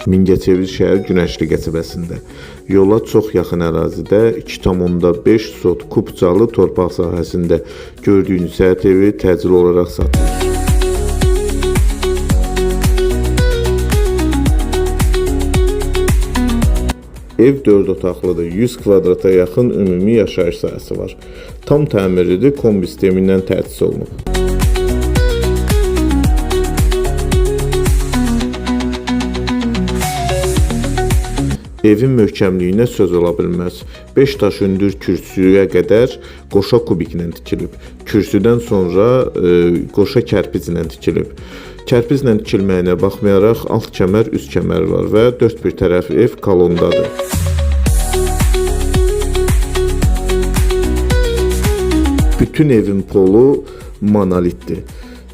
Mingəçevir şəhər Günəşli qəsəbəsində yola çox yaxın ərazidə 2,5 sot kubcalı torpaq sahəsində gördüyünüz həyət evi təcili olaraq satılır. Ev 4 otaqlıdır, 100 kvadrata yaxın ümumi yaşayış sahəsi var. Tam təmirlidir, kombi sistemi ilə təchiz olunub. Evin möhkəmliyinə söz ola bilməz. 5 daş hündür kürsüyə qədər qoşa kubik ilə tikilib. Kürsüdən sonra qoşa kərpic ilə tikilib. Kərpiclə tikilməyinə baxmayaraq alt kəmər, üst kəmər var və 4 bir tərəf ev kolondadır. Bütün evin polu monolitdir.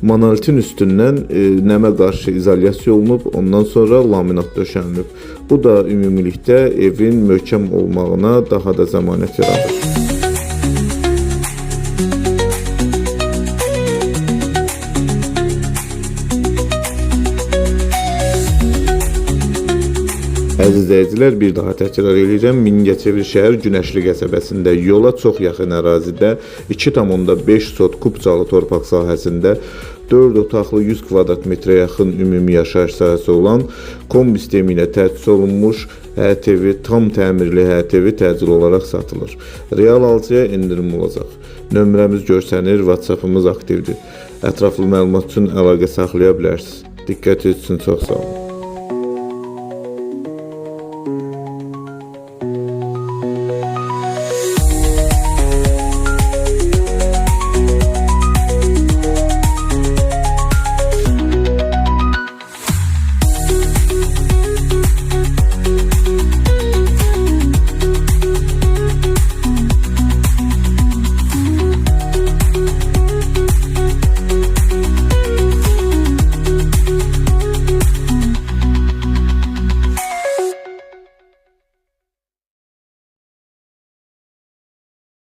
Monolitin üstündən nəmə qarşı izolyasiya olunub, ondan sonra laminat döşənilib. Bu da ümumilikdə evin möhkəm olmağına daha da zəmanət yaradır. Əziz izləyicilər, bir daha təkrar edirəm. Mingəçevir şəhər Günəşli qəsəbəsində yola çox yaxın ərazidə 2,5 sot kubcalı torpaq sahəsində 4 otaqlı 100 kvadrat metrə yaxın ümumi yaşayış sahəsi olan kombi sistemi ilə təchiz olunmuş həyət evi, tam təmirli həyət evi təcili olaraq satılır. Real alıcıya endirim olacaq. Nömrəmiz görsənir, WhatsApp-ımız aktivdir. Ətraflı məlumat üçün əlaqə saxlaya bilərsiniz. Diqqət üçün çox sağ olun.